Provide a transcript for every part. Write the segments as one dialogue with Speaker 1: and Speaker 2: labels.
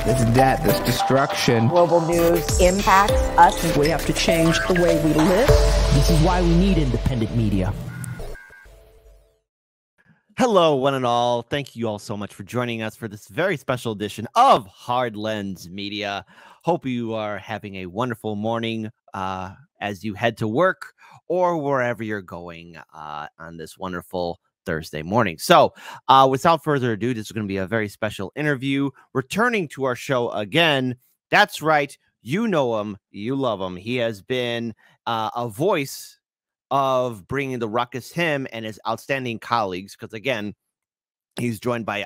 Speaker 1: There's death, there's destruction.
Speaker 2: Global news impacts us.
Speaker 1: We have to change the way we live.
Speaker 3: This is why we need independent media.
Speaker 4: Hello, one and all. Thank you all so much for joining us for this very special edition of Hard Lens Media. Hope you are having a wonderful morning as you head to work or wherever you're going on this wonderful Thursday morning. So without further ado, this is going to be a very special interview. Returning to our show again. That's right. You know him. You love him. He has been a voice of bringing the ruckus, him and his outstanding colleagues, because again, he's joined by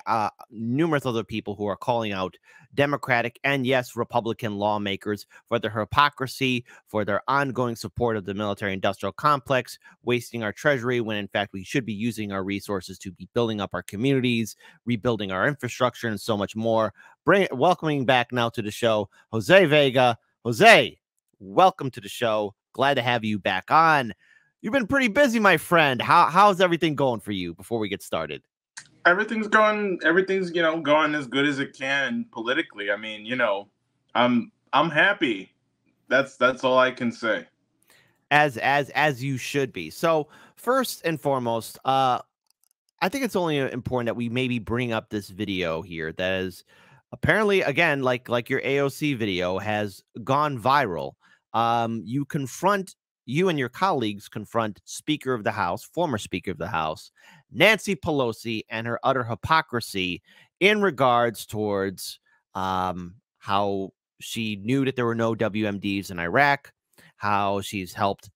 Speaker 4: numerous other people who are calling out Democratic and, yes, Republican lawmakers for their hypocrisy, for their ongoing support of the military-industrial complex, wasting our treasury when, in fact, we should be using our resources to be building up our communities, rebuilding our infrastructure, and so much more. Welcoming back now to the show, Jose Vega. Jose, welcome to the show. Glad to have you back on. You've been pretty busy, my friend. How's everything going for you before we get started?
Speaker 5: Everything's going as good as it can politically. I mean, I'm happy. That's all I can say.
Speaker 4: As you should be. So first and foremost, I think it's only important that we maybe bring up this video here that is apparently, again, like your AOC video has gone viral. You and your colleagues confront Speaker of the House, former Speaker of the House, Nancy Pelosi, and her utter hypocrisy in regards towards how she knew that there were no WMDs in Iraq, how she's helped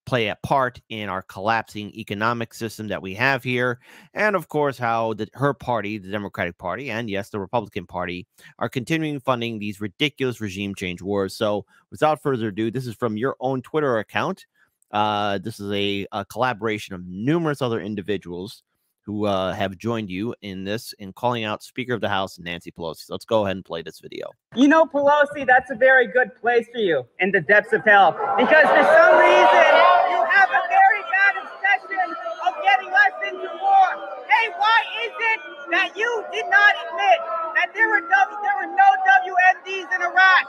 Speaker 4: play a part in our collapsing economic system that we have here, and of course how her party, the Democratic Party, and yes, the Republican Party, are continuing funding these ridiculous regime change wars. So without further ado, this is from your own Twitter account. This is a collaboration of numerous other individuals who have joined you in calling out Speaker of the House, Nancy Pelosi. So let's go ahead and play this video.
Speaker 6: You know, Pelosi, that's a very good place for you in the depths of hell, because for some reason you have a very bad obsession of getting us into war. Hey, why is it that you did not admit that there were no WMDs in Iraq?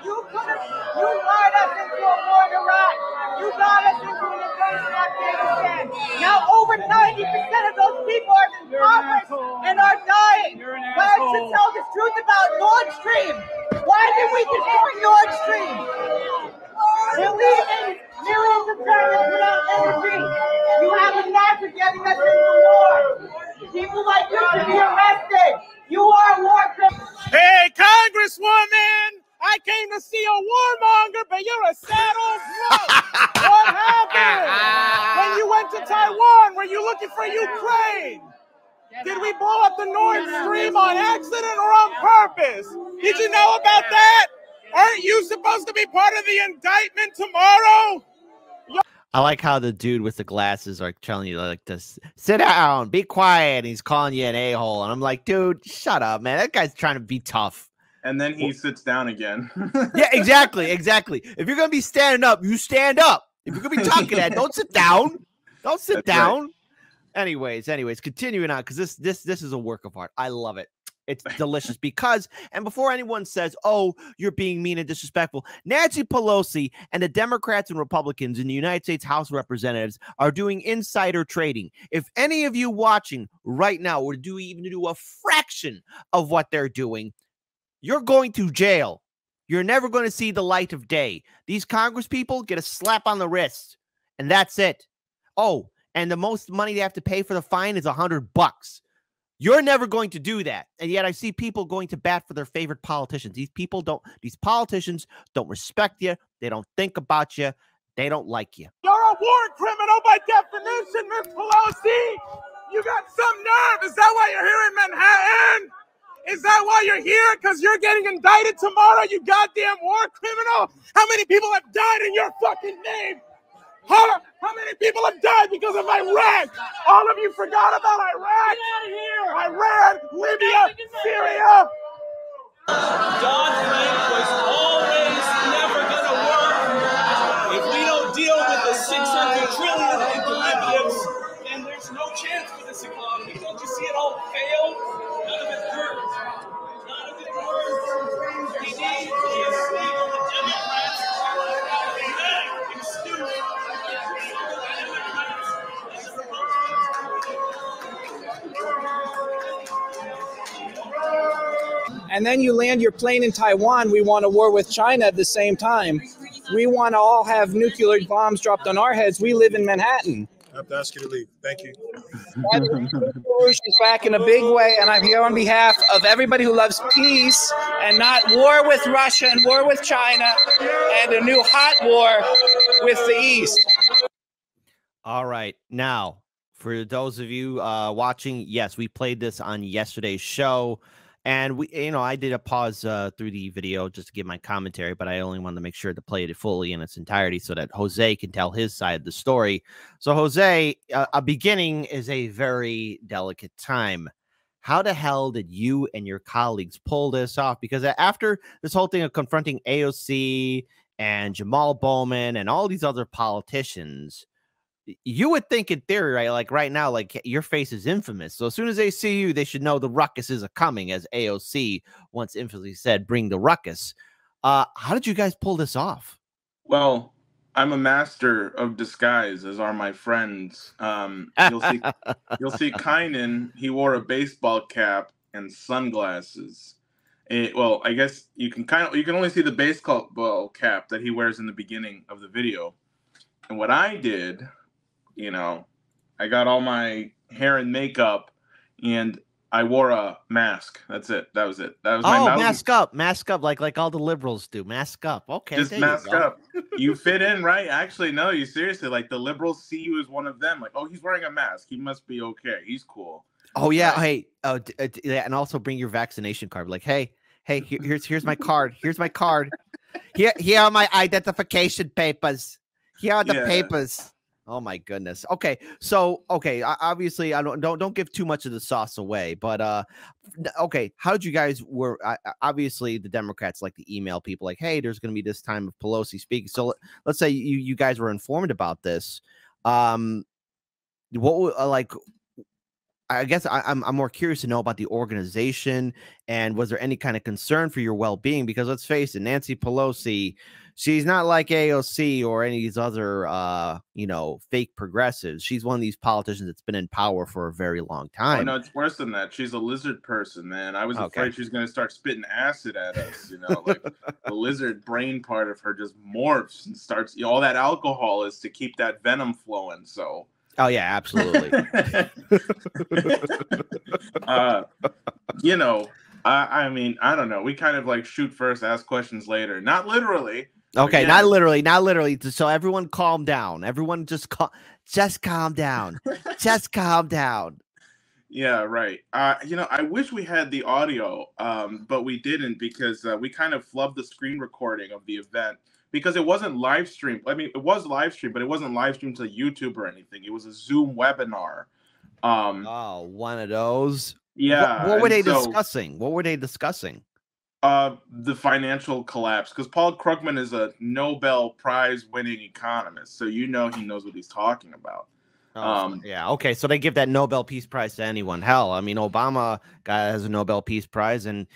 Speaker 6: You lied us into a war in Iraq. You got us into an invasion of Afghanistan. Now over 90% of those people are impoverished and are dying. Why don't you tell the truth about Nord Stream? Why did we destroy Nord Stream? We're leaving millions of Germans without energy. You have a knack for getting us into war. People like you should be arrested. You are a war criminal.
Speaker 7: Hey, Congresswoman! I came to see a warmonger, but you're a sad old drunk. What happened? When you went to Taiwan, were you looking for Ukraine? Did we blow up the Nord Stream on accident or on purpose? Did you know about that? Aren't you supposed to be part of the indictment tomorrow?
Speaker 4: I like how the dude with the glasses are telling you like to sit down, be quiet, and he's calling you an a-hole. And I'm like, dude, shut up, man. That guy's trying to be tough.
Speaker 5: And then he sits down again.
Speaker 4: Yeah, exactly. If you're going to be standing up, you stand up. If you're going to be talking that, don't sit down. Don't sit
Speaker 5: That's
Speaker 4: down.
Speaker 5: Right.
Speaker 4: Anyways, continuing on, because this is a work of art. I love it. It's delicious because, and before anyone says, oh, you're being mean and disrespectful, Nancy Pelosi and the Democrats and Republicans in the United States House of Representatives are doing insider trading. If any of you watching right now were to even do a fraction of what they're doing, you're going to jail. You're never going to see the light of day. These Congress people get a slap on the wrist, and that's it. Oh, and the most money they have to pay for the fine is $100. You're never going to do that. And yet I see people going to bat for their favorite politicians. These politicians don't respect you. They don't think about you. They don't like you.
Speaker 7: You're a war criminal by definition, Miss Pelosi. You got some nerve. Is that why you're here in Manhattan? Is that why you're here? Because you're getting indicted tomorrow, you goddamn war criminal? How many people have died in your fucking name? Huh? How many people have died because of Iraq? All of you forgot about Iraq? Get out of here! Iran, Libya, Syria.
Speaker 8: Dodd-Frank was always never going to work. If we don't deal with the $600 trillion in derivatives, then there's no chance for this economy. Don't you see it all fail? None of it works. None of it works.
Speaker 9: and then you land your plane in Taiwan, we want a war with China at the same time. We want to all have nuclear bombs dropped on our heads. We live in Manhattan.
Speaker 10: I have to ask you to leave. Thank you.
Speaker 9: She's back in a big way, and I'm here on behalf of everybody who loves peace and not war with Russia and war with China and a new hot war with the East.
Speaker 4: All right. Now, for those of you watching, yes, we played this on yesterday's show. And I did a pause through the video just to give my commentary, but I only wanted to make sure to play it fully in its entirety so that Jose can tell his side of the story. So, Jose, a beginning is a very delicate time. How the hell did you and your colleagues pull this off? Because after this whole thing of confronting AOC and Jamal Bowman and all these other politicians, you would think in theory, right? Like right now, like your face is infamous. So as soon as they see you, they should know the ruckus is coming, as AOC once infamously said, bring the ruckus. How did you guys pull this off?
Speaker 5: Well, I'm a master of disguise, as are my friends. You'll see Kynan, he wore a baseball cap and sunglasses. Well, I guess you can only see the baseball cap that he wears in the beginning of the video. And what I did, I got all my hair and makeup, and I wore a mask. That's it. That was it. That was my
Speaker 4: mask up, like all the liberals do. Mask up. Okay,
Speaker 5: just mask up. You fit in, right? Actually, no. You seriously, like the liberals see you as one of them. Like, oh, he's wearing a mask. He must be okay. He's cool.
Speaker 4: Oh yeah. Right. Hey, and also bring your vaccination card. Like, hey, here's my card. Here's my card. Here are my identification papers. Here are the papers. Oh my goodness. Okay. So, obviously I don't give too much of the sauce away, but okay. How did you guys obviously the Democrats like to email people like, hey, there's going to be this time of Pelosi speaking. So let's say you guys were informed about this. I guess I'm more curious to know about the organization, and was there any kind of concern for your well-being? Because let's face it, Nancy Pelosi, she's not like AOC or any of these other, fake progressives. She's one of these politicians that's been in power for a very long time.
Speaker 5: Oh, no, it's worse than that. She's a lizard person, man. I was afraid she was going to start spitting acid at us. Like the lizard brain part of her just morphs and starts. All that alcohol is to keep that venom flowing. So.
Speaker 4: Oh yeah, absolutely.
Speaker 5: I mean, I don't know. We kind of like shoot first, ask questions later. Not literally.
Speaker 4: Okay, not literally. So everyone calm down. Everyone just calm down. Just calm down.
Speaker 5: Yeah, right. I wish we had the audio, but we didn't because we kind of flubbed the screen recording of the event. Because it wasn't live streamed. I mean, it was live streamed, but it wasn't live streamed to YouTube or anything. It was a Zoom webinar.
Speaker 4: One of those.
Speaker 5: Yeah.
Speaker 4: What were they discussing? What were they discussing?
Speaker 5: The financial collapse. Because Paul Krugman is a Nobel Prize winning economist, so he knows what he's talking about.
Speaker 4: Yeah. Okay. So they give that Nobel Peace Prize to anyone. Hell, I mean, Obama guy has a Nobel Peace Prize, and.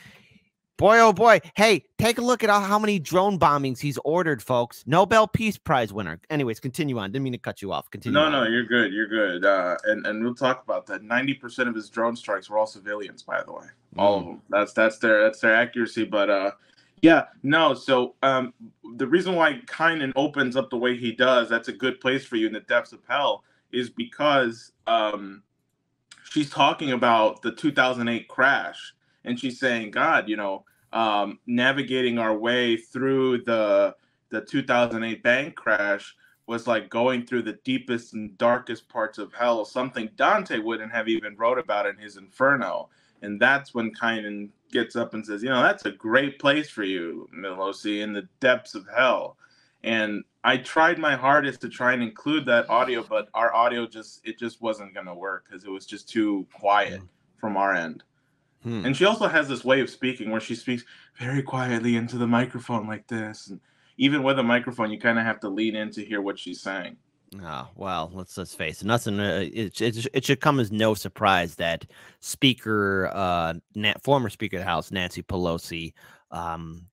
Speaker 4: Boy, oh boy. Hey, take a look at how many drone bombings he's ordered, folks. Nobel Peace Prize winner. Anyways, continue on. Didn't mean to cut you off. Continue on.
Speaker 5: No, you're good. You're good. And we'll talk about that. 90% of his drone strikes were all civilians, by the way. All of them. That's their accuracy. But So the reason why Kynan opens up the way he does, that's a good place for you in the depths of hell, is because she's talking about the 2008 crash. And she's saying, God, navigating our way through the 2008 bank crash was like going through the deepest and darkest parts of hell, something Dante wouldn't have even wrote about in his Inferno. And that's when Kynan gets up and says, that's a great place for you, Pelosi, in the depths of hell. And I tried my hardest to try and include that audio, but our audio just wasn't going to work because it was just too quiet from our end. And she also has this way of speaking where she speaks very quietly into the microphone like this. And even with a microphone, you kind of have to lean in to hear what she's saying.
Speaker 4: Oh, well, let's face it. Nothing. It should come as no surprise that former Speaker of the House, Nancy Pelosi,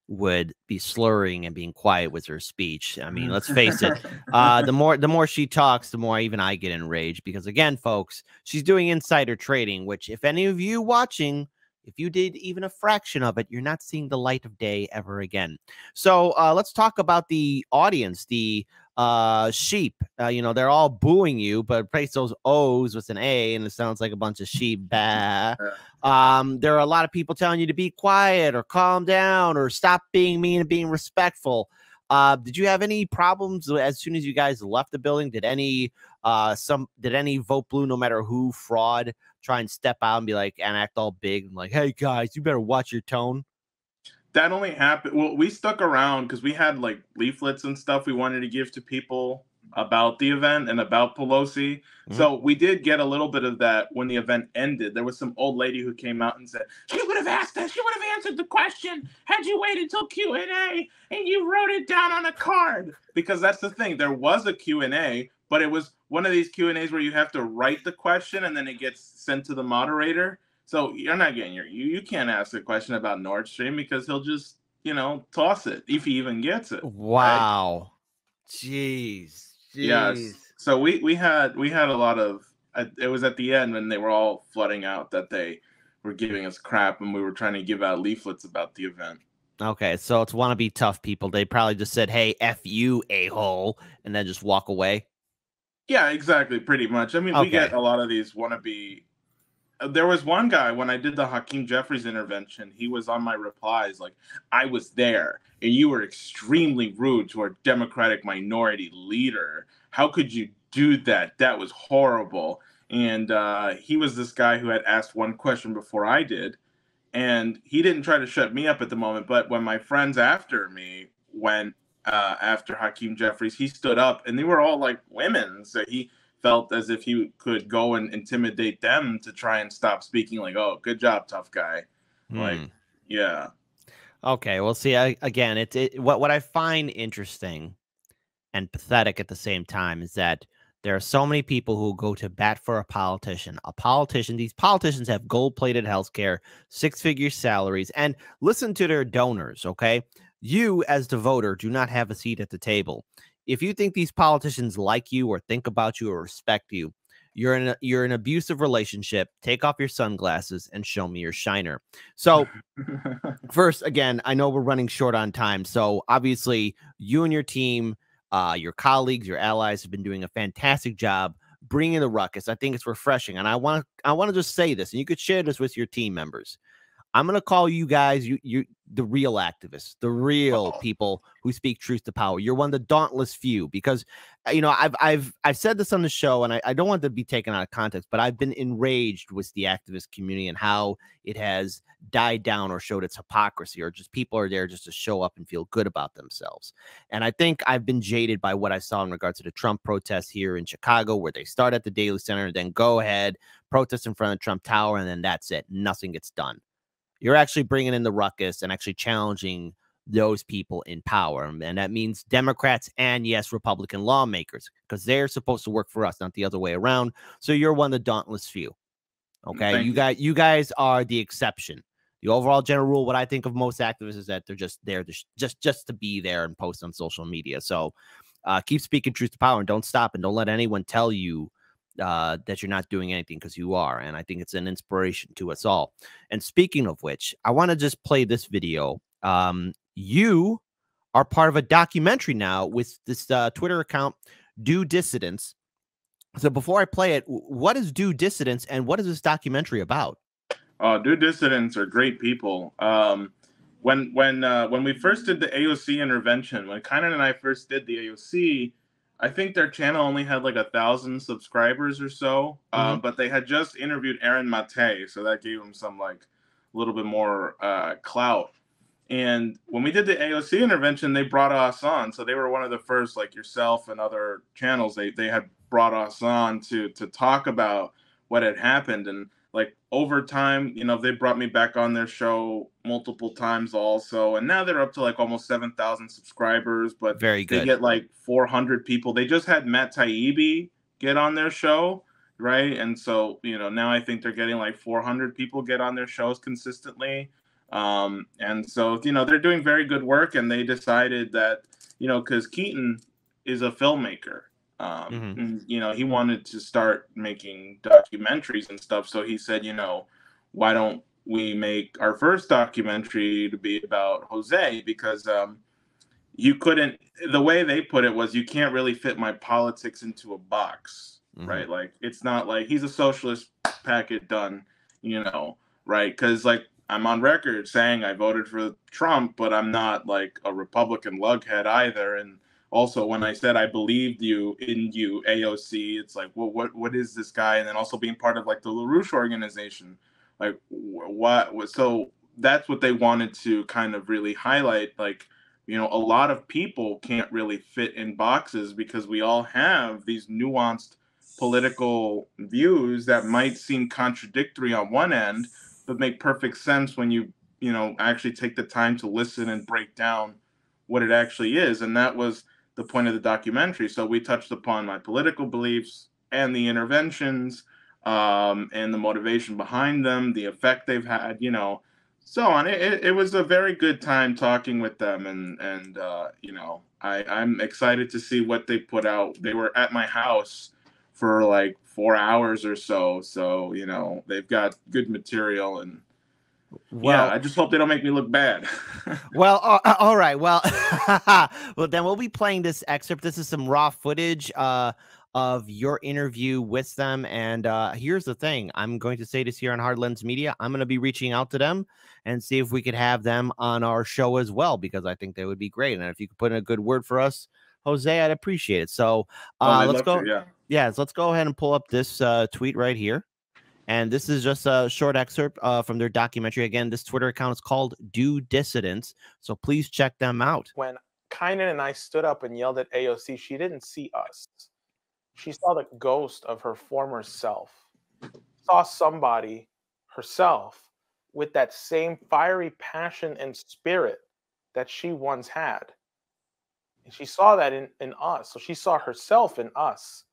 Speaker 4: would be slurring and being quiet with her speech. I mean, let's face it. The more she talks, the more even I get enraged because, again, folks, she's doing insider trading. Which, if any of you watching If you did even a fraction of it, you're not seeing the light of day ever again. So let's talk about the audience, the sheep. You know, they're all booing you, but replace those O's with an A, and it sounds like a bunch of sheep. Bah. There are a lot of people telling you to be quiet or calm down or stop being mean and being respectful. Did you have any problems as soon as you guys left the building? Did any vote blue, no matter who, fraud, try and step out and be like and act all big and like, hey guys, you better watch your tone?
Speaker 5: That only happened. Well, we stuck around because we had like leaflets and stuff we wanted to give to people about the event and about Pelosi. So we did get a little bit of that when the event ended. There was some old lady who came out and said, she would have asked us, she would have answered the question had you waited till Q&A and you wrote it down on a card. Because that's the thing. There was a Q&A, but it was one of these Q&As where you have to write the question and then it gets sent to the moderator. So you're not getting you can't ask a question about Nord Stream because he'll just, toss it if he even gets it.
Speaker 4: Wow.
Speaker 5: Right?
Speaker 4: Jeez.
Speaker 5: Yes. So we had a lot of it was at the end when they were all flooding out that they were giving us crap and we were trying to give out leaflets about the event.
Speaker 4: Okay, so it's wannabe tough people. They probably just said, hey, F you, a-hole, and then just walk away.
Speaker 5: Yeah, exactly, pretty much. I mean, we get a lot of these wannabe. There was one guy when I did the Hakeem Jeffries intervention, he was on my replies like, I was there and you were extremely rude to our Democratic minority leader. How could you do that? That was horrible. And he was this guy who had asked one question before I did. And he didn't try to shut me up at the moment. But when my friends after me went after Hakeem Jeffries, he stood up and they were all like women. So he felt as if he could go and intimidate them to try and stop speaking like, oh, good job, tough guy. Like, yeah.
Speaker 4: Okay, well, see, again, what I find interesting and pathetic at the same time is that there are so many people who go to bat for a politician. These politicians have gold-plated healthcare, six-figure salaries, and listen to their donors, okay? You, as the voter, do not have a seat at the table. If you think these politicians like you or think about you or respect you, you're in an abusive relationship. Take off your sunglasses and show me your shiner. So first, again, I know we're running short on time. So obviously you and your team, your colleagues, your allies have been doing a fantastic job bringing the ruckus. I think it's refreshing. And I want to just say this, and you could share this with your team members. I'm going to call you guys, you the real activists, the real people who speak truth to power. You're one of the dauntless few because, I've said this on the show and I don't want to be taken out of context, but I've been enraged with the activist community and how it has died down or showed its hypocrisy or just people are there just to show up and feel good about themselves. And I think I've been jaded by what I saw in regards to the Trump protests here in Chicago, where they start at the Daily Center and then go ahead, protest in front of Trump Tower, and then that's it. Nothing gets done. You're actually bringing in the ruckus and actually challenging those people in power. And that means Democrats and, yes, Republican lawmakers, because they're supposed to work for us, not the other way around. So you're one of the dauntless few. Okay, you guys are the exception. The overall general rule, what I think of most activists is that they're just there just to be there and post on social media. So keep speaking truth to power and don't stop and don't let anyone tell you that you're not doing anything, because you are. And I think it's an inspiration to us all. And speaking of which, I want to just play this video. You are part of a documentary now with this Twitter account, Do Dissidents. So before I play it, what is Do Dissidents and what is this documentary about?
Speaker 5: Do Dissidents are great people. When we first did the AOC intervention, when Kynan and I first did the AOC, I think their channel only had like 1,000 subscribers or so, but they had just interviewed Aaron Mate, so that gave them some like a little bit more clout. And when we did the AOC intervention, they brought us on. So they were one of the first, like yourself and other channels, they had brought us on to talk about what had happened. And like over time, they brought me back on their show multiple times also. And now they're up to like almost 7,000 subscribers, but
Speaker 4: very good.
Speaker 5: They get like 400 people. They just had Matt Taibbi get on their show, right? And so, now I think they're getting like 400 people get on their shows consistently. And so, they're doing very good work, and they decided that, because Keaton is a filmmaker, and, he wanted to start making documentaries and stuff. So he said, why don't we make our first documentary to be about Jose, because you couldn't, the way they put it was, you can't really fit my politics into a box, right? Like, it's not like he's a socialist, packet done, you know, right? Because, like, I'm on record saying I voted for Trump, but I'm not like a Republican lughead either. And also, when I said I believed you in you, AOC, it's like, well, what is this guy? And then also being part of like the LaRouche organization, like what? So that's what they wanted to kind of really highlight. Like, you know, a lot of people can't really fit in boxes because we all have these nuanced political views that might seem contradictory on one end, but make perfect sense when you know, actually take the time to listen and break down what it actually is. And that was the point of the documentary. So we touched upon my political beliefs and the interventions, and the motivation behind them, the effect they've had, you know, so on. It was a very good time talking with them, and you know, I'm excited to see what they put out. They were at my house for like 4 hours or so, so you know, they've got good material. And
Speaker 4: Well,
Speaker 5: yeah, I just hope they don't make me look bad.
Speaker 4: well, all right. Well, well, then we'll be playing this excerpt. This is some raw footage of your interview with them. And here's the thing. I'm going to say this here on Hard Lens Media. I'm going to be reaching out to them and see if we could have them on our show as well, because I think they would be great. And if you could put in a good word for us, Jose, I'd appreciate it. So let's go. Yeah, so let's go ahead and pull up this tweet right here. And this is just a short excerpt from their documentary. Again, this Twitter account is called Do Dissidents, so please check them out.
Speaker 11: When Kynan and I stood up and yelled at AOC, she didn't see us. She saw the ghost of her former self. Saw somebody, herself, with that same fiery passion and spirit that she once had. And she saw that in us. So she saw herself in us.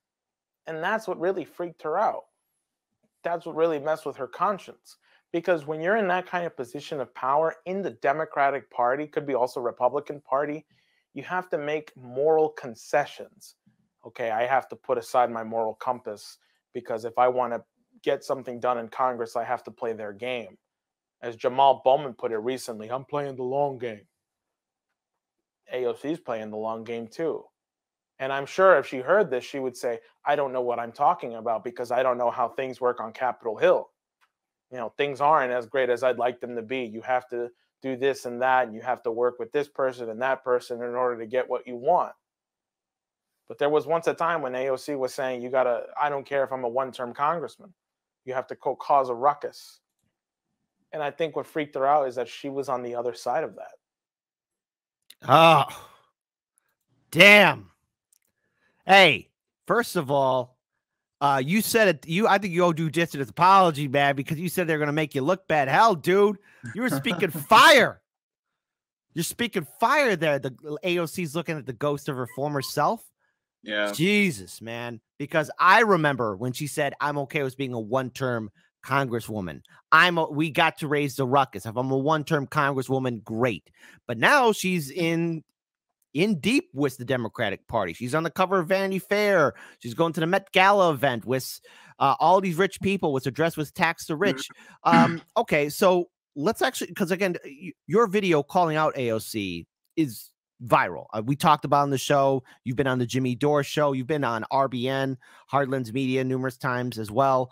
Speaker 11: And that's what really freaked her out. That's what really messed with her conscience. Because when you're in that kind of position of power in the Democratic Party, could be also Republican Party, you have to make moral concessions. Okay, I have to put aside my moral compass, because if I want to get something done in Congress, I have to play their game. As Jamal Bowman put it recently, I'm playing the long game. AOC's playing the long game too. And I'm sure if she heard this, she would say, I don't know what I'm talking about, because I don't know how things work on Capitol Hill. You know, things aren't as great as I'd like them to be. You have to do this and that, and you have to work with this person and that person in order to get what you want. But there was once a time when AOC was saying, you gotta, I don't care if I'm a one-term congressman. You have to cause a ruckus. And I think what freaked her out is that she was on the other side of that.
Speaker 4: Oh, damn. Hey, first of all, you said it. I think you owe Do Dissidents apology, man, because you said they're gonna make you look bad. Hell, dude, you were speaking fire. You're speaking fire there. The AOC's looking at the ghost of her former self.
Speaker 5: Yeah.
Speaker 4: Jesus, man. Because I remember when she said, I'm okay with being a one-term congresswoman. We got to raise the ruckus. If I'm a one-term congresswoman, great. But now she's in deep with the Democratic Party. She's on the cover of Vanity Fair. She's going to the Met Gala event with all these rich people, with a dress with Tax the Rich. Okay, so let's actually, because again, your video calling out AOC is viral. We talked about on the show. You've been on the Jimmy Dore show. You've been on RBN, Hard Lens Media, numerous times as well.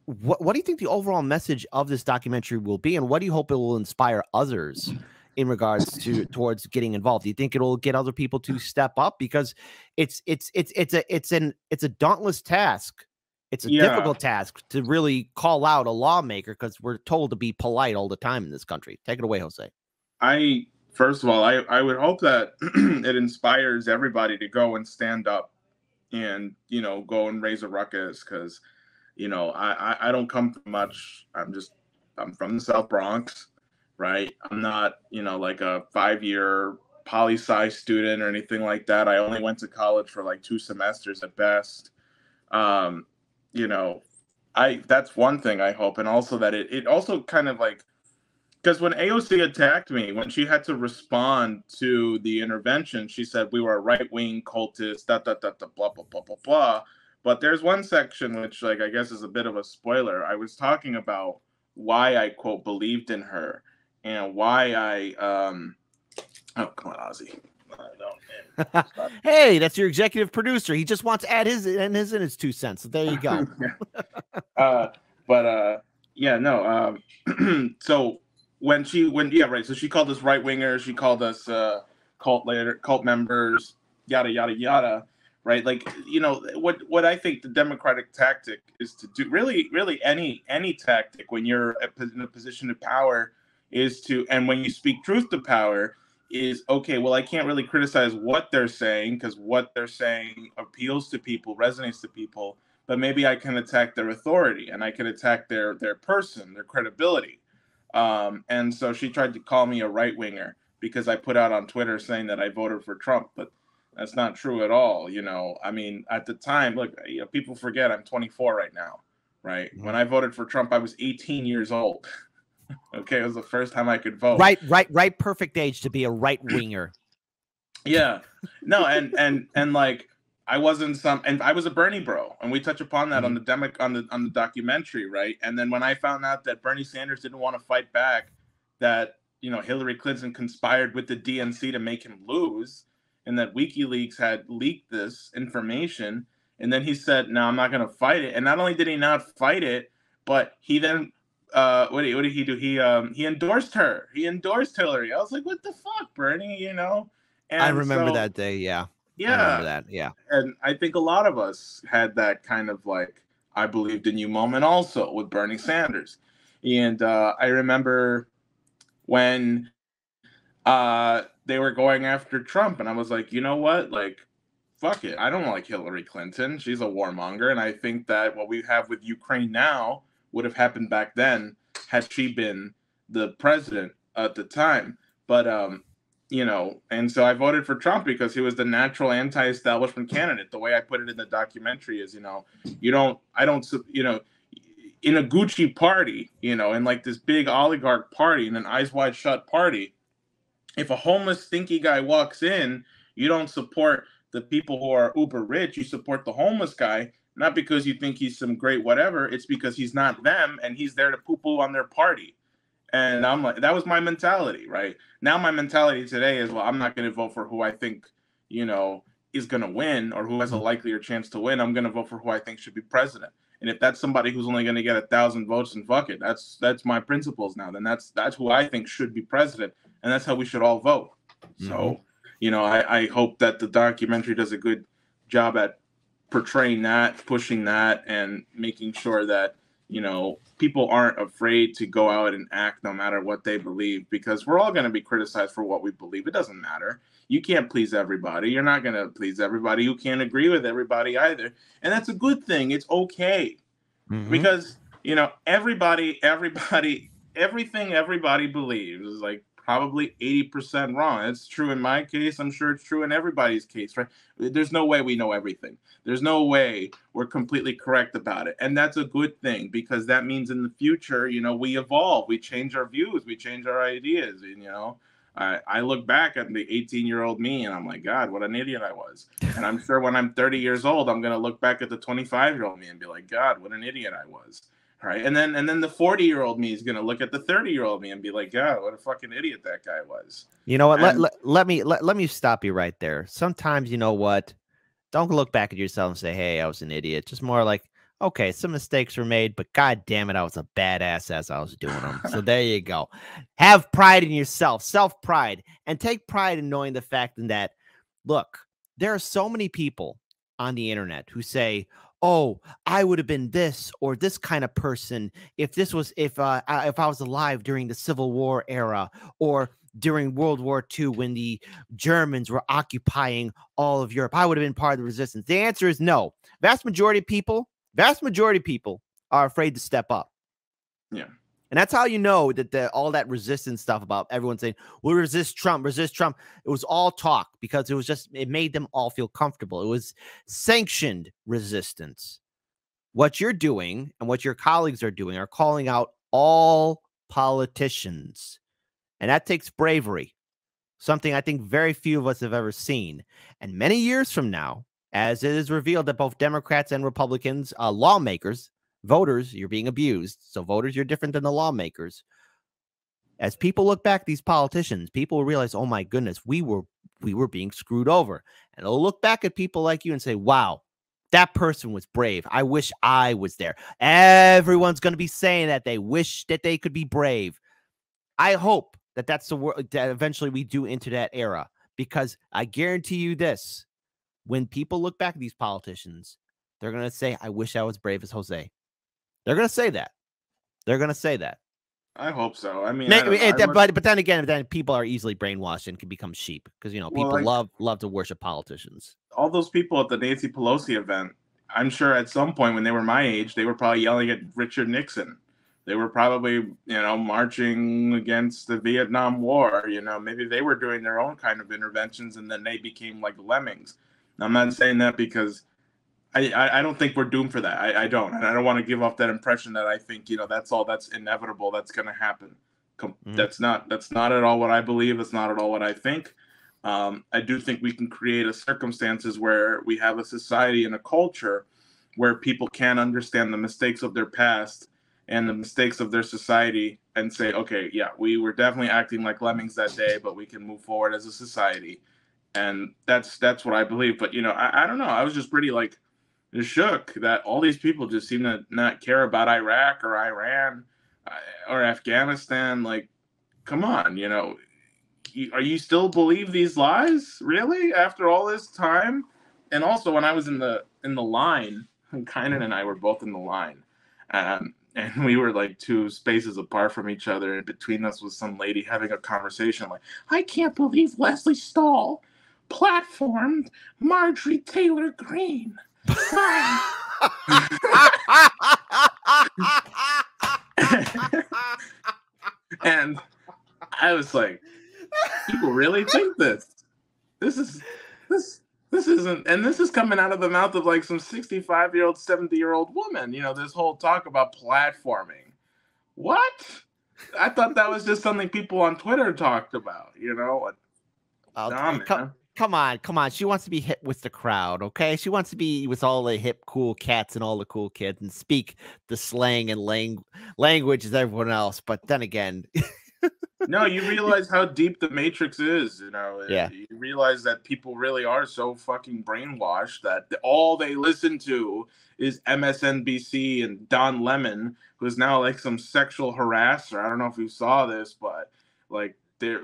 Speaker 4: What do you think the overall message of this documentary will be, and what do you hope it will inspire others in regards towards getting involved? Do you think it'll get other people to step up? Because it's a dauntless task. It's a difficult task to really call out a lawmaker, because we're told to be polite all the time in this country. Take it away, Jose.
Speaker 5: First of all, I would hope that it inspires everybody to go and stand up and, you know, go and raise a ruckus, because, you know, I don't come from much. I'm from the South Bronx, right? I'm not, you know, like a 5-year poli-sci student or anything like that. I only went to college for like 2 semesters at best. You know, that's one thing I hope. And also that it also kind of like, because when AOC attacked me, when she had to respond to the intervention, she said we were a right-wing cultist, blah, blah, blah, blah, blah. But there's one section which, like, I guess is a bit of a spoiler. I was talking about why I quote believed in her and why I oh come on Ozzy.
Speaker 4: Hey, that's your executive producer. He just wants to add his 2 cents. So there you go.
Speaker 5: Yeah, no. So yeah, right. So she called us right wingers. She called us cult members, yada yada yada. Right, like what I think the Democratic tactic is to do. Really, any tactic when you're in a position of power is to, and when you speak truth to power is okay. Well, I can't really criticize what they're saying because what they're saying appeals to people, resonates to people. But maybe I can attack their authority and I can attack their person, their credibility. And so she tried to call me a right winger because I put out on Twitter saying that I voted for Trump, but that's not true at all. I mean, at the time, look, people forget I'm 24 right now, right? When I voted for Trump, I was 18 years old. Okay, it was the first time I could vote.
Speaker 4: Right. Perfect age to be a right winger.
Speaker 5: Yeah, no, and like I wasn't and I was a Bernie bro, and we touch upon that on the documentary, right? And then when I found out that Bernie Sanders didn't want to fight back, that Hillary Clinton conspired with the DNC to make him lose, and that WikiLeaks had leaked this information, and then he said, "No, I'm not going to fight it." And not only did he not fight it, but he then what did he do? He endorsed her. He endorsed Hillary. I was like, "What the fuck, Bernie?" And
Speaker 4: I remember that day. Yeah.
Speaker 5: Yeah.
Speaker 4: I remember that. Yeah.
Speaker 5: And I think a lot of us had that kind of like, I believed in you moment also with Bernie Sanders. And I remember when they were going after Trump, and I was like, you know what? Like, fuck it. I don't like Hillary Clinton. She's a warmonger. And I think that what we have with Ukraine now would have happened back then had she been the president at the time. But, and so I voted for Trump because he was the natural anti-establishment candidate. The way I put it in the documentary is, in a Gucci party, in like this big oligarch party, in an eyes wide shut party, if a homeless stinky guy walks in, you don't support the people who are uber rich. You support the homeless guy, not because you think he's some great whatever. It's because he's not them and he's there to poo-poo on their party. And I'm like, that was my mentality, right? Now my mentality today is, well, I'm not going to vote for who I think, is going to win or who has a likelier chance to win. I'm going to vote for who I think should be president. And if that's somebody who's only going to get 1,000 votes, and fuck it, that's my principles now. Then that's who I think should be president, and that's how we should all vote. So, I hope that the documentary does a good job at portraying that, pushing that, and making sure that people aren't afraid to go out and act no matter what they believe, because we're all going to be criticized for what we believe. It doesn't matter. You can't please everybody. You're not going to please everybody. You can't agree with everybody either. And that's a good thing. It's okay. Because, everything everybody believes is like probably 80% wrong. It's true in my case. I'm sure it's true in everybody's case, right? There's no way we know everything. There's no way we're completely correct about it. And that's a good thing, because that means in the future, we evolve, we change our views, we change our ideas. And, I look back at the 18-year-old me and I'm like, God, what an idiot I was. And I'm sure when I'm 30 years old, I'm going to look back at the 25-year-old me and be like, God, what an idiot I was. Right. And then the 40-year-old me is going to look at the 30-year-old me and be like, God, what a fucking idiot that guy was.
Speaker 4: You know what? Let me stop you right there. Sometimes, you know what? Don't look back at yourself and say, hey, I was an idiot. Just more like, okay, some mistakes were made, but God damn it, I was a badass as I was doing them. So there you go. Have pride in yourself, self-pride, and take pride in knowing the fact that, look, there are so many people on the internet who say, oh, I would have been this or this kind of person if I was alive during the Civil War era or during World War II when the Germans were occupying all of Europe. I would have been part of the resistance. The answer is no. Vast majority of people are afraid to step up.
Speaker 5: Yeah.
Speaker 4: And that's how you know that all that resistance stuff about everyone saying, we'll resist Trump. It was all talk, because it made them all feel comfortable. It was sanctioned resistance. What you're doing and what your colleagues are doing are calling out all politicians. And that takes bravery, something I think very few of us have ever seen. And many years from now, as it is revealed that both Democrats and Republicans, lawmakers, Voters, you're being abused. So voters, you're different than the lawmakers. As people look back, these politicians, people will realize, oh my goodness, we were being screwed over. And they'll look back at people like you and say, wow, that person was brave. I wish I was there. Everyone's going to be saying that they wish that they could be brave. I hope that that's the world, that eventually we do into that era, because I guarantee you this, when people look back at these politicians, they're going to say, I wish I was brave as Jose. They're going to say that. They're going to say that.
Speaker 5: I hope so. I mean,
Speaker 4: but then again, then people are easily brainwashed and can become sheep, because people love to worship politicians.
Speaker 5: All those people at the Nancy Pelosi event, I'm sure at some point when they were my age, they were probably yelling at Richard Nixon. They were probably, marching against the Vietnam War. Maybe they were doing their own kind of interventions, and then they became like lemmings. I'm not saying that because I don't think we're doomed for that. I don't. And I don't want to give off that impression that I think, that's inevitable. That's going to happen. That's not at all what I believe. It's not at all what I think. I do think we can create a circumstances where we have a society and a culture where people can understand the mistakes of their past and the mistakes of their society and say, okay, yeah, we were definitely acting like lemmings that day, but we can move forward as a society. And that's what I believe. But, I don't know. I was just pretty shook that all these people just seem to not care about Iraq or Iran or Afghanistan. Like, come on, are you still believe these lies, really, after all this time? And also, when I was in the line, Kynan and I were both in the line, and we were like 2 spaces apart from each other, and between us was some lady having a conversation like, I can't believe Leslie Stahl platformed Marjorie Taylor Greene. And I was like, people really think this isn't, and this is coming out of the mouth of like some 65-year-old, 70-year-old woman. This whole talk about platforming. What? I thought that was just something people on Twitter talked about.
Speaker 4: Come on. She wants to be hip with the crowd, okay? She wants to be with all the hip, cool cats and all the cool kids and speak the slang and language as everyone else. But then again...
Speaker 5: No, you realize how deep the Matrix is,
Speaker 4: Yeah.
Speaker 5: You realize that people really are so fucking brainwashed that all they listen to is MSNBC and Don Lemon, who's now like some sexual harasser. I don't know if you saw this, but like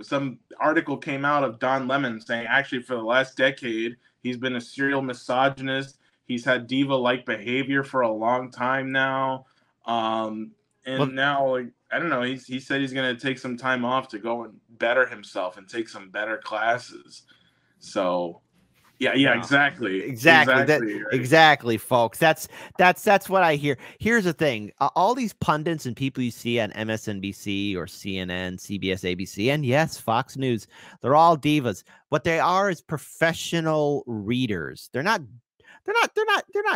Speaker 5: some article came out of Don Lemon saying actually for the last decade, he's been a serial misogynist. He's had diva-like behavior for a long time now. Now, like, I don't know, he said he's going to take some time off to go and better himself and take some better classes. So, yeah, exactly.
Speaker 4: Exactly, folks. That's what I hear. Here's the thing. All these pundits and people you see on MSNBC or CNN, CBS, ABC, and yes, Fox News, they're all divas. What they are is professional readers. They're not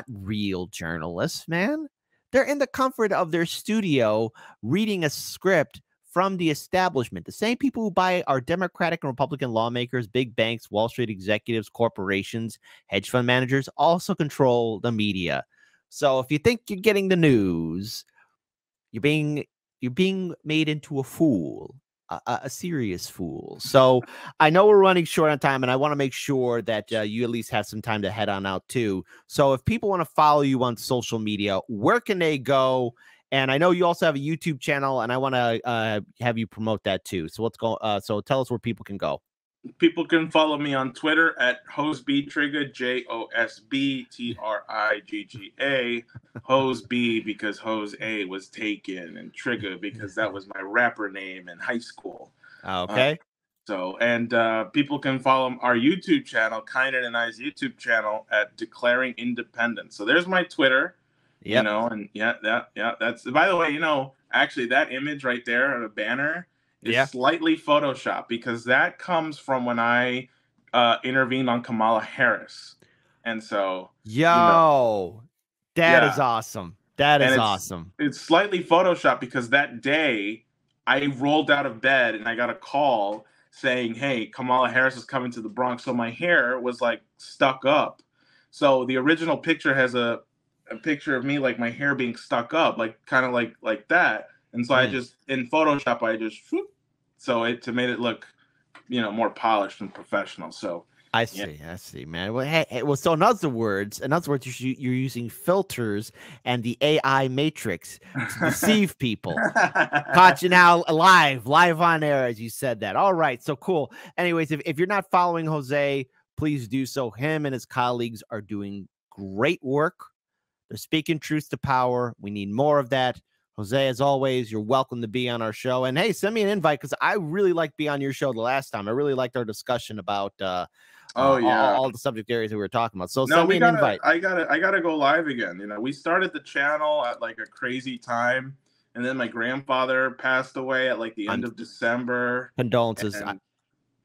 Speaker 4: real journalists, man. They're in the comfort of their studio reading a script from the establishment. The same people who buy our Democratic and Republican lawmakers, big banks, Wall Street executives, corporations, hedge fund managers also control the media. So if you think you're getting the news, you're being made into a fool. A serious fool. So I know we're running short on time, and I want to make sure that you at least have some time to head on out too. So if people want to follow you on social media, where can they go? And I know you also have a YouTube channel, and I want to have you promote that too. So let's go. So tell us where people can go.
Speaker 5: People can follow me on Twitter at HoseBTrigga, JOSBTRIGGA. Hose B because Hose A was taken, and Trigga because that was my rapper name in high school.
Speaker 4: Okay.
Speaker 5: And people can follow our YouTube channel, Kynan and I's YouTube channel at Declaring Independence. So there's my Twitter.
Speaker 4: Yep.
Speaker 5: And that's, by the way, actually that image right there on a banner is slightly Photoshopped because that comes from when I intervened on Kamala Harris. And so,
Speaker 4: that is awesome. That is awesome.
Speaker 5: It's slightly Photoshopped because that day I rolled out of bed and I got a call saying, hey, Kamala Harris is coming to the Bronx. So my hair was like stuck up. So the original picture has a a picture of me, like my hair being stuck up, like kind of like that. And so I just, in Photoshop, I just, so it made it look, more polished and professional. So
Speaker 4: I see, man. Well, hey, so in other words, you're using filters and the AI matrix to deceive people. Caught you now live on air as you said that. All right, so cool. Anyways, if you're not following Jose, please do so. Him and his colleagues are doing great work. They're speaking truth to power. We need more of that. Jose, as always, you're welcome to be on our show. And hey, send me an invite because I really liked being on your show the last time. I really liked our discussion about all the subject areas that we were talking about. So send me an invite.
Speaker 5: I gotta go live again. We started the channel at like a crazy time, and then my grandfather passed away at like the end of December.
Speaker 4: Condolences.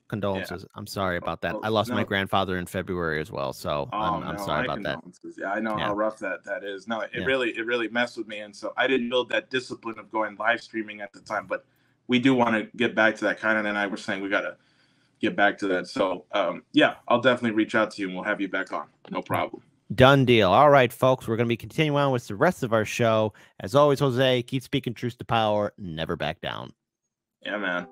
Speaker 4: Condolences. Yeah. I'm sorry about that. I lost my grandfather in February as well. So I'm sorry about that.
Speaker 5: Yeah, I know how rough that is. No, it really messed with me. And so I didn't build that discipline of going live streaming at the time, but we do want to get back to that. Kind and I were saying we got to get back to that. So I'll definitely reach out to you and we'll have you back on. No problem.
Speaker 4: Done deal. All right, folks, we're going to be continuing on with the rest of our show. As always, Jose, keep speaking truth to power. Never back down.
Speaker 5: Yeah, man.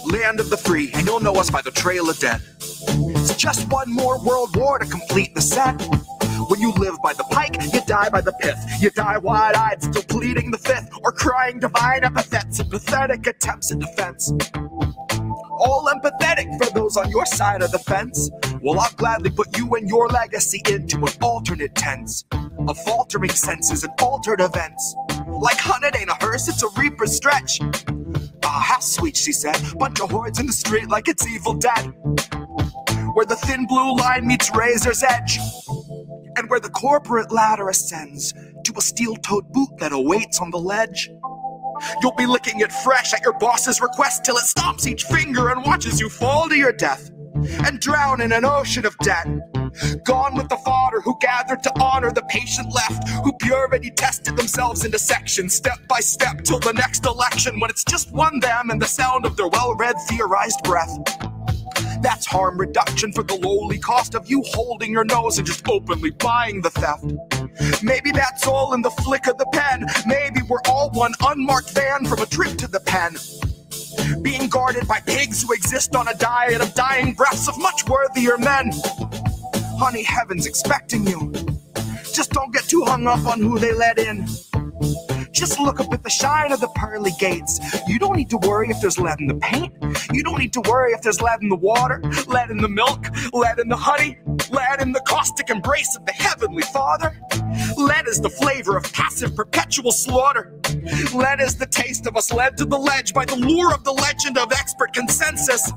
Speaker 12: Land of the free, and you'll know us by the trail of dead. It's just one more world war to complete the set. When you live by the pike, you die by the pith. You die wide-eyed, still pleading the fifth, or crying divine epithets and pathetic attempts at defense. All empathetic for those on your side of the fence. Well, I'll gladly put you and your legacy into an alternate tense of faltering senses and altered events. Like hunted ain't a hearse, it's a reaper's stretch. How sweet, she said. Bunch of hordes in the street like it's Evil Dead. Where the thin blue line meets razor's edge. And where the corporate ladder ascends to a steel-toed boot that awaits on the ledge. You'll be licking it fresh at your boss's request till it stomps each finger and watches you fall to your death. And drown in an ocean of debt. Gone with the fodder who gathered to honor the patient left, who purity tested themselves into sections, step by step, till the next election, when it's just one them and the sound of their well-read theorized breath. That's harm reduction for the lowly cost of you holding your nose and just openly buying the theft. Maybe that's all in the flick of the pen. Maybe we're all one unmarked van from a trip to the pen. Being guarded by pigs who exist on a diet of dying breaths of much worthier men. Honey, heaven's expecting you. Just don't get too hung up on who they let in. Just look up at the shine of the pearly gates. You don't need to worry if there's lead in the paint. You don't need to worry if there's lead in the water, lead in the milk, lead in the honey, lead in the caustic embrace of the Heavenly Father. Lead is the flavor of passive perpetual slaughter. Lead is the taste of us led to the ledge by the lure of the legend of expert consensus,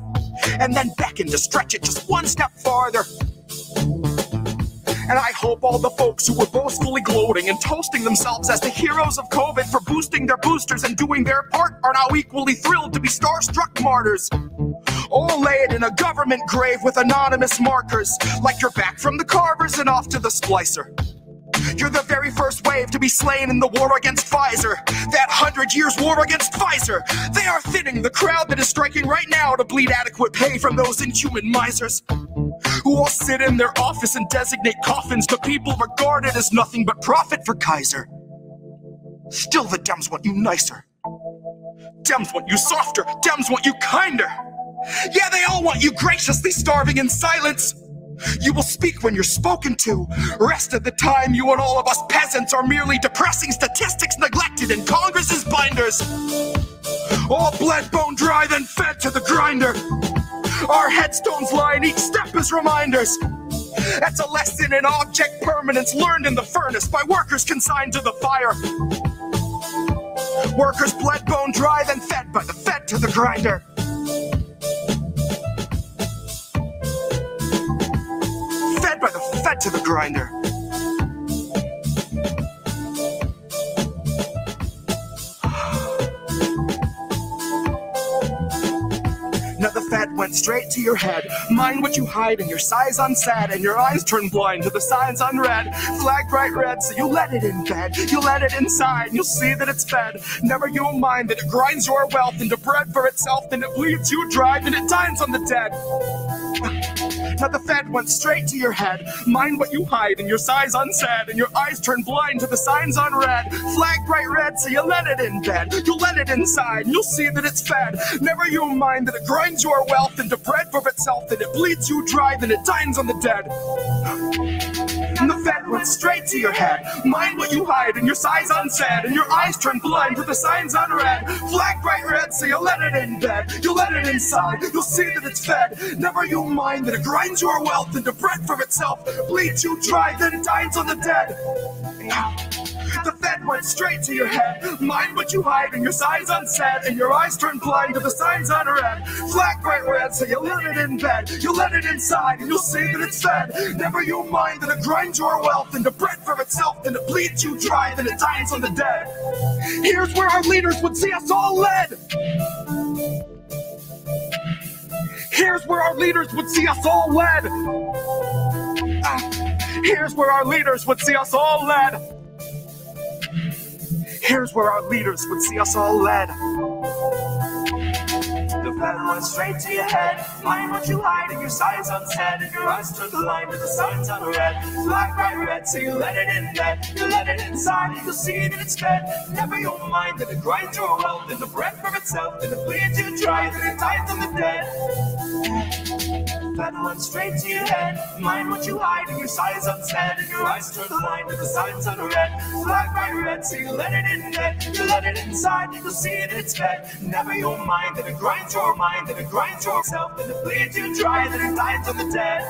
Speaker 12: and then beckon to stretch it just one step farther. And I hope all the folks who were boastfully gloating and toasting themselves as the heroes of COVID for boosting their boosters and doing their part are now equally thrilled to be starstruck martyrs. All laid in a government grave with anonymous markers, like you're back from the carvers and off to the splicer. You're the very first wave to be slain in the war against Pfizer. That 100 years war against Pfizer. They are thinning the crowd that is striking right now to bleed adequate pay from those inhuman misers, who all sit in their office and designate coffins to people regarded as nothing but profit for Kaiser. Still the Dems want you nicer. Dems want you softer. Dems want you kinder. Yeah, they all want you graciously starving in silence. You will speak when you're spoken to. Rest of the time, you and all of us peasants are merely depressing statistics neglected in Congress's binders. All bled, bone dry, then fed to the grinder. Our headstones line each step as reminders. That's a lesson in object permanence learned in the furnace by workers consigned to the fire. Workers bled, bone dry, then fed by the fed to the grinder. Fed by the fed to the grinder. Now the fat went straight to your head. Mind what you hide and your sighs unsad, and your eyes turn blind to the signs unread. Flag bright red, so you let it in bed. You let it inside, and you'll see that it's fed. Never you mind that it grinds your wealth into bread for itself, then it bleeds you dry, and it dines on the dead. Now the fed went straight to your head. Mind what you hide and your sighs unsaid, and your eyes turn blind to the signs unread. Flag bright red, so you let it in bed. You let it inside, and you'll see that it's fed. Never you mind that it grinds your wealth into bread for itself, then it bleeds you dry, then it dines on the dead. And the fed went straight to your head. Mind what you hide and your sighs unsaid, and your eyes turn blind to the signs unread. Flag bright red, so you let it in bed. You let it inside, you'll see that it's fed. Never you mind that it grinds your wealth into bread for itself, bleeds you dry, then dines on the dead. The fed went straight to your head. Mind what you hide and your sighs unsaid, and your eyes turn blind to the signs unread. Flag bright red, so you let it in bed. You let it inside, and you'll see that it's fed. Never you mind that it grinds your wealth into bread for itself, then it bleeds you dry, then it dines on the dead. Here's where our leaders would see us all led. Here's where our leaders would see us all led. Here's where our leaders would see us all led. Here's where our leaders would see us all led. The fed went straight to your head. Mind what you hide and your sighs unsaid, and your eyes turn blind to the signs unread. Flag bright red, so you let it in bed. You let it inside, and you'll see that it's fed. Never you mind that it grinds your wealth into bread for itself, then it bleeds you dry, then it dies on the dead. Fed went straight to your head. Mind what you hide and your sighs unsaid, and your eyes turn blind to the signs unread. Flag bright red, so you let it in bed. You let it inside, you'll see that it's fed. Never you mind that it grinds your mind, that it grinds yourself, that it bleeds you dry, that it dies on the dead.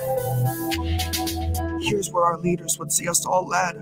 Speaker 12: Here's where our leaders would see us all led.